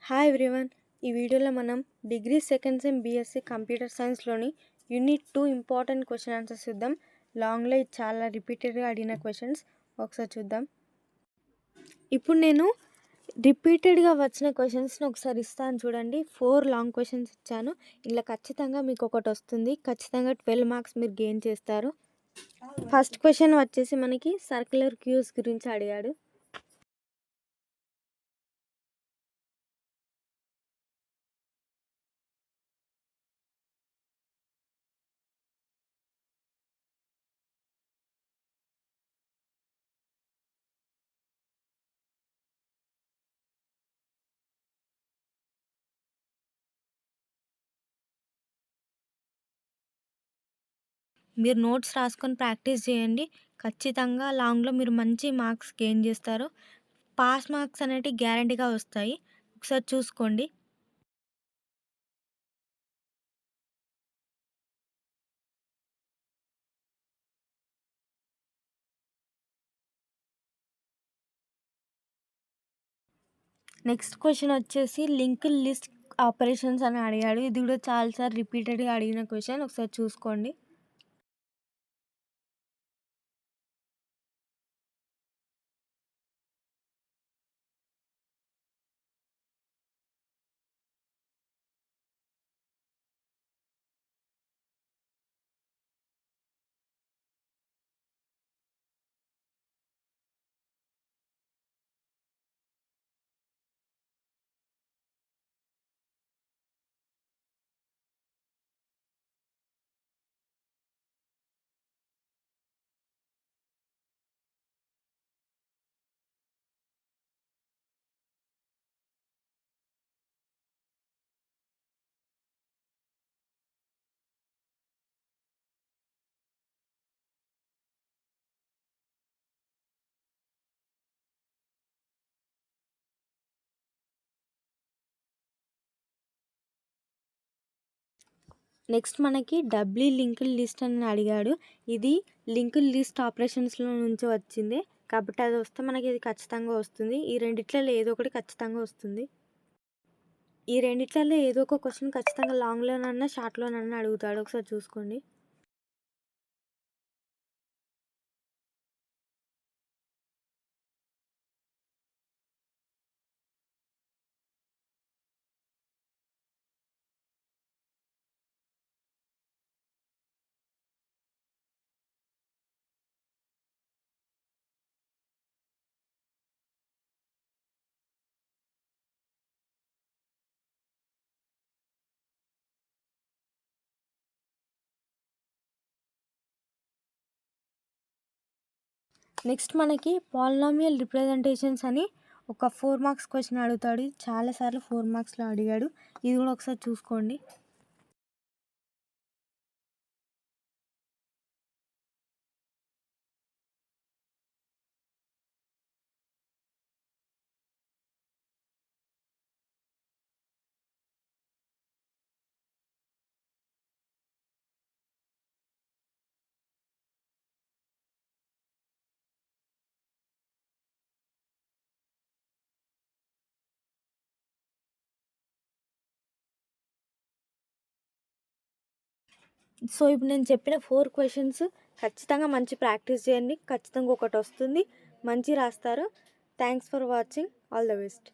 Hi everyone. ఈ వీడియోలో మనం degree second sem BSc computer సైన్స్లోని యూనిట్ 2 ఇంపార్టెంట్ క్వశ్చన్ ఆన్సర్స్ చూద్దాం. లాంగ్లో ఇది చాలా రిపీటెడ్గా అడిగిన క్వశ్చన్స్, ఒకసారి చూద్దాం. ఇప్పుడు నేను రిపీటెడ్గా వచ్చిన క్వశ్చన్స్ని ఒకసారి ఇస్తాను చూడండి. 4 లాంగ్ క్వశ్చన్స్ ఇచ్చాను. ఇలా ఖచ్చితంగా మీకు ఒకటి వస్తుంది. ఖచ్చితంగా 12 మార్క్స్ మీరు గెయిన్ చేస్తారు. ఫస్ట్ క్వశ్చన్ వచ్చేసి మనకి సర్క్యులర్ క్యూస్ గురించి అడిగాడు. మీరు నోట్స్ రాసుకొని ప్రాక్టీస్ చేయండి. ఖచ్చితంగా లాంగ్లో మీరు మంచి మార్క్స్ గెయిన్ చేస్తారు. పాస్ మార్క్స్ అనేటివి గ్యారంటీగా వస్తాయి. ఒకసారి చూసుకోండి. నెక్స్ట్ క్వశ్చన్ వచ్చేసి లింక్డ్ లిస్ట్ ఆపరేషన్స్ అని అడిగాడు. ఇది కూడా చాలాసార్లు రిపీటెడ్గా అడిగిన క్వశ్చన్, ఒకసారి చూసుకోండి. నెక్స్ట్ మనకి డబ్లీ లింక్డ్ లిస్ట్ అని అడిగాడు. ఇది లింక్డ్ లిస్ట్ ఆపరేషన్స్లో నుంచి వచ్చింది కాబట్టి అది వస్తే మనకి ఇది ఖచ్చితంగా వస్తుంది. ఈ రెండిట్లలో ఏదో ఒకటి ఖచ్చితంగా వస్తుంది. ఈ రెండిట్లలో ఏదో ఒక క్వశ్చన్ ఖచ్చితంగా లాంగ్లోనన్నా షార్ట్లోనన్నా అడుగుతాడు. ఒకసారి చూసుకోండి. నెక్స్ట్ మనకి పాలినామియల్ రిప్రజెంటేషన్స్ అని ఒక 4 మార్క్స్ క్వశ్చన్ అడుగుతాడు. చాలాసార్లు 4 మార్క్స్లో అడిగాడు. ఇది కూడా ఒకసారి చూసుకోండి. సో ఇప్పుడు నేను చెప్పిన 4 క్వశ్చన్స్ ఖచ్చితంగా మంచి ప్రాక్టీస్ చేయండి. ఖచ్చితంగా ఒకటి వస్తుంది, మంచి రాస్తారు. Thanks for watching. All the best.